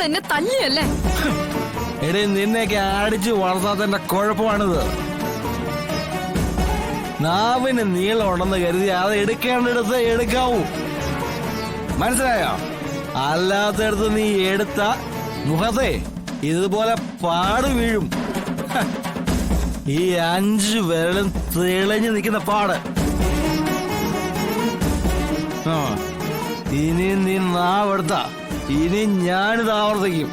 എന്നെ തല്ലിയല്ലേ? എടേ, നിന്നെയൊക്കെ അടിച്ചു വളർത്താത്തതിന്റെ കുഴപ്പമാണിത്. നാവിന് നീളം ഉണ്ടെന്ന് കരുതി അത് എടുക്കേണ്ടടുത്ത് എടുക്കാവൂ, മനസ്സിലായോ? അല്ലാത്തടുത്ത് നീ എടുത്ത മുഖത്തെ ഇതുപോലെ പാട് വീഴും. ഈ 5 വിരലും തെളിഞ്ഞു നിൽക്കുന്ന പാട്. ഇനി നീ നാവെടുത്ത ഇനി ഞാനിത് ആവർത്തിക്കും.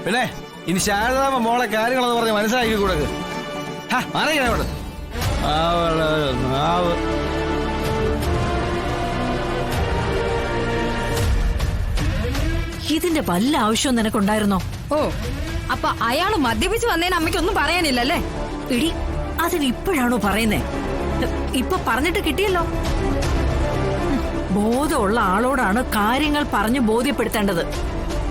പിന്നെ ഇനി ശാരദാമ്മ മോളെ കാര്യങ്ങളെന്ന് പറഞ്ഞ് മനസ്സിലാക്കി കൊടുക്ക്. അറിയാവോട് ഇതിന്റെ വല്ല ആവശ്യവും നിനക്കുണ്ടായിരുന്നോ? ഓ, അപ്പൊ അയാള് മദ്യപിച്ച് വന്നതിന് അമ്മയ്ക്കൊന്നും പറയാനില്ലല്ലേ? ഇടി, അതിന് ഇപ്പോഴാണോ പറയുന്നേ? ഇപ്പൊ പറഞ്ഞിട്ട് കിട്ടിയല്ലോ. ബോധമുള്ള ആളോടാണ് കാര്യങ്ങൾ പറഞ്ഞു ബോധ്യപ്പെടുത്തേണ്ടത്.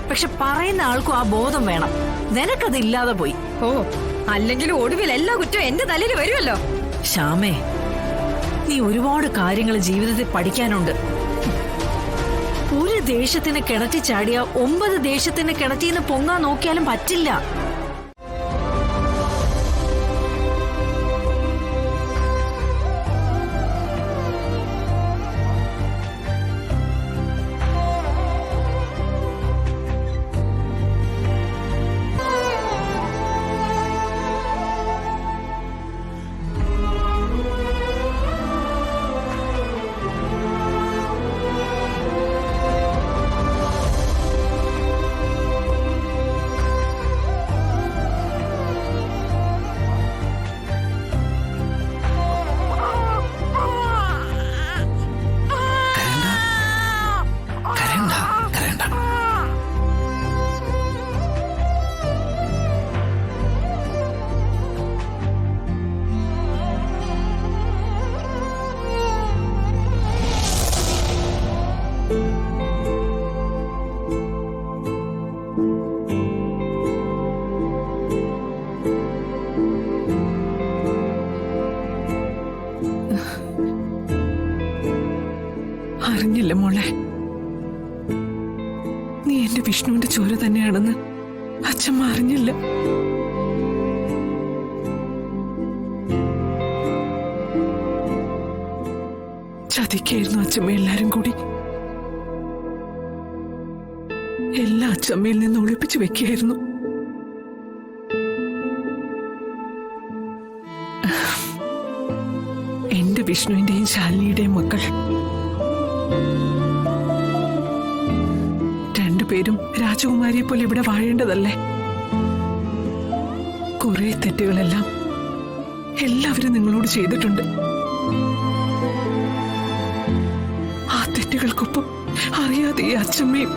പക്ഷെ പറയുന്ന ആൾക്കും ആ ബോധം വേണം. നിനക്കത് ഇല്ലാതെ പോയി. ഓ, അല്ലെങ്കിൽ ഒടുവിൽ എല്ലാ കുറ്റവും എന്റെ തലയിൽ വരുമല്ലോ. ശ്യാമേ, നീ ഒരുപാട് കാര്യങ്ങൾ ജീവിതത്തിൽ പഠിക്കാനുണ്ട്. ഒരു ദേശത്തിന് കിണറ്റി ചാടിയ 9 ദേശത്തിന് കിണറ്റിന്ന് പൊങ്ങാൻ നോക്കിയാലും പറ്റില്ല. അറിഞ്ഞില്ല മോളെ, നീ എന്റെ വിഷ്ണുവിന്റെ ചോര തന്നെയാണെന്ന് അച്ഛമ്മ അറിഞ്ഞില്ല. ചതിക്കായിരുന്നു അച്ഛമ്മ എല്ലാരും കൂടി. എല്ലാ അച്ഛമ്മയിൽ നിന്ന് ഒളിപ്പിച്ചു വെക്കുകയായിരുന്നു. എന്റെ വിഷ്ണുവിന്റെയും ശാലിനിയുടെയും മക്കൾ രണ്ടുപേരും രാജകുമാരിയെ പോലെ ഇവിടെ വാഴേണ്ടതല്ലേ? കുറെ തെറ്റുകളെല്ലാം എല്ലാവരും നിങ്ങളോട് ചെയ്തിട്ടുണ്ട്. ആ തെറ്റുകൾക്കൊപ്പം അറിയാതെ ഈ അച്ഛമ്മയും.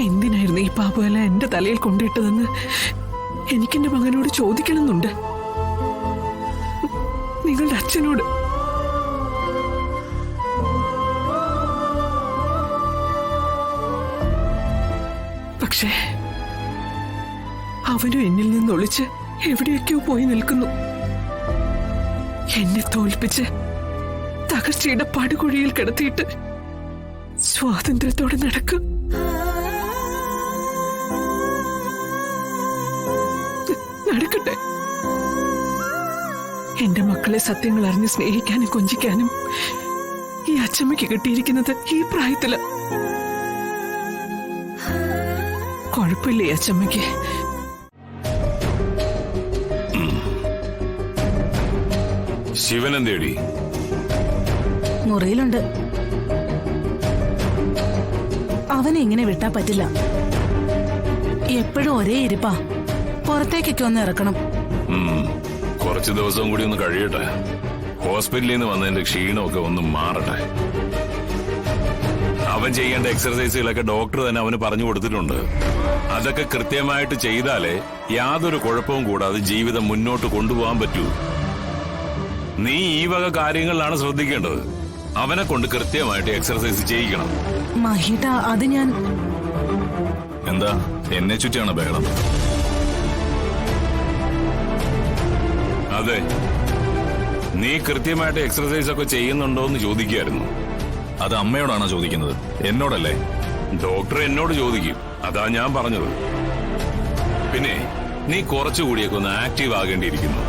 എന്തിനായിരുന്നു ഈ പാപമെല്ലാം എന്റെ തലയിൽ കൊണ്ടിട്ടതെന്ന് എനിക്കെന്റെ മകനോട് ചോദിക്കണമെന്നുണ്ട്, നിങ്ങളുടെ അച്ഛനോട്. പക്ഷേ അവനും എന്നിൽ നിന്നൊളിച്ച് എവിടെയൊക്കെയോ പോയി നിൽക്കുന്നു. എന്നെ തോൽപ്പിച്ച് തകർച്ചയുടെ പടുകുഴിയിൽ കിടത്തിയിട്ട് സ്വാതന്ത്ര്യത്തോടെ നടക്കും. നടക്കട്ടെ. എന്റെ മക്കളെ സത്യങ്ങൾ അറിഞ്ഞ് സ്നേഹിക്കാനും കൊഞ്ചിക്കാനും ഈ അച്ഛമ്മയ്ക്ക് കിട്ടിയിരിക്കുന്നത് ഈ പ്രായത്തില്. കുഴപ്പമില്ലേ അച്ഛമ്മയ്ക്ക്? ശിവൻ എന്തേടി? മുറിയിലുണ്ട്. അവനെ ഇങ്ങനെ വിട്ടാ പറ്റില്ല. എപ്പോഴും ഒരേ ഇരിപ്പാ. പുറത്തേക്കൊക്കെ ഒന്ന് ഇറക്കണം. കുറച്ചു ദിവസം കൂടി ഒന്ന് കഴിയട്ടെ. ഹോസ്പിറ്റലിൽ നിന്ന് വന്നതിന്റെ ക്ഷീണമൊക്കെ ഒന്ന് മാറട്ടെ. അവൻ ചെയ്യേണ്ട എക്സർസൈസുകളൊക്കെ ഡോക്ടർ തന്നെ അവന് പറഞ്ഞു കൊടുത്തിട്ടുണ്ട്. അതൊക്കെ കൃത്യമായിട്ട് ചെയ്താലേ യാതൊരു കുഴപ്പവും കൂടാതെ ജീവിതം മുന്നോട്ട് കൊണ്ടുപോകാൻ പറ്റൂ. നീ ഈ വക കാര്യങ്ങളിലാണ് ശ്രദ്ധിക്കേണ്ടത്. അവനെ കൊണ്ട് കൃത്യമായിട്ട് എക്സർസൈസ് ചെയ്യിക്കണം. മഹിത, അത് ഞാൻ... എന്താ, എന്നെ ചുറ്റിയാണ് ബഹളം? അതെ, നീ കൃത്യമായിട്ട് എക്സർസൈസ് ഒക്കെ ചെയ്യുന്നുണ്ടോ എന്ന് ചോദിക്കായിരുന്നു. അത് അമ്മയോടാണോ ചോദിക്കുന്നത്? എന്നോടല്ലേ? ഡോക്ടർ എന്നോട് ചോദിക്കും, അതാ ഞാൻ പറഞ്ഞത്. പിന്നെ നീ കുറച്ചുകൂടിയൊക്കെ ഒന്ന് ആക്റ്റീവ് ആകേണ്ടിയിരിക്കുന്നു.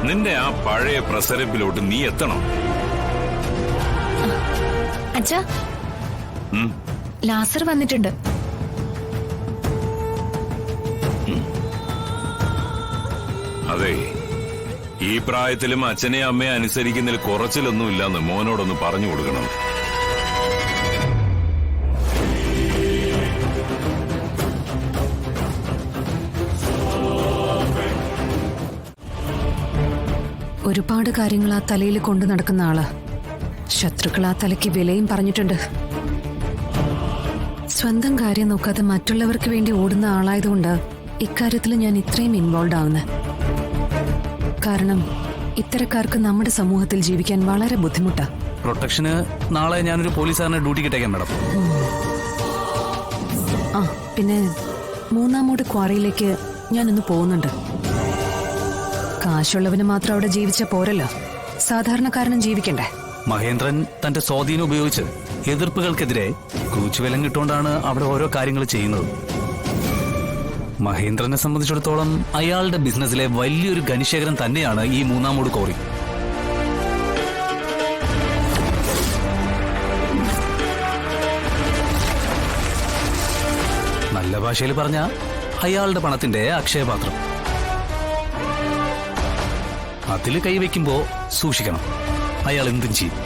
നിന്റെ ആ പഴയ പ്രസരപ്പിലോട്ട് നീ എത്തണം. അച്ഛാ, ലാസർ വന്നിട്ടുണ്ട്. അതെ, ഈ പ്രായത്തിലും അച്ഛനെ അമ്മയെ അനുസരിക്കുന്നതിൽ കുറച്ചിലൊന്നുമില്ലെന്ന് മോനോടൊന്ന് പറഞ്ഞു കൊടുക്കണം. ഒരുപാട് കാര്യങ്ങൾ ആ തലയിൽ കൊണ്ടു നടക്കുന്ന ആള്. ശത്രുക്കൾ ആ തലയ്ക്ക് വിലയും പറഞ്ഞിട്ടുണ്ട്. സ്വന്തം കാര്യം നോക്കാതെ മറ്റുള്ളവർക്ക് വേണ്ടി ഓടുന്ന ആളായതുകൊണ്ട് ഇക്കാര്യത്തിൽ ഞാൻ ഇത്രയും ഇൻവോൾവ് ആവുന്നത്. കാരണം ഇത്തരക്കാർക്ക് നമ്മുടെ സമൂഹത്തിൽ ജീവിക്കാൻ വളരെ ബുദ്ധിമുട്ടാ. പ്രൊട്ടക്ഷന് നാളെ ഞാനൊരു പോലീസുകാരനെ ഡ്യൂട്ടിക്ക് ഇട്ടേക്കാം മാഡം. ആ പിന്നെ 3-ാമൂട് ക്വാറിയിലേക്ക് ഞാനൊന്ന് പോകുന്നുണ്ട്. കാശുള്ളവന് മാത്രം അവിടെ ജീവിച്ച പോരല്ലോ, സാധാരണക്കാരനും ജീവിക്കണ്ടേ? മഹേന്ദ്രൻ തന്റെ സ്വാധീനം ഉപയോഗിച്ച് എതിർപ്പുകൾക്കെതിരെ ക്രൂച്ചുവിലം കിട്ടുകൊണ്ടാണ് അവിടെ ഓരോ കാര്യങ്ങൾ ചെയ്യുന്നത്. മഹേന്ദ്രനെ സംബന്ധിച്ചിടത്തോളം അയാളുടെ ബിസിനസ്സിലെ വലിയൊരു ഖനിശേഖരം തന്നെയാണ് ഈ 3-ാമൂട് ക്വാറി. നല്ല ഭാഷയിൽ പറഞ്ഞ അയാളുടെ പണത്തിന്റെ അക്ഷയപാത്രം. അതിൽ കൈവയ്ക്കുമ്പോ സൂക്ഷിക്കണം, അയാൾ എന്തും ചെയ്യും.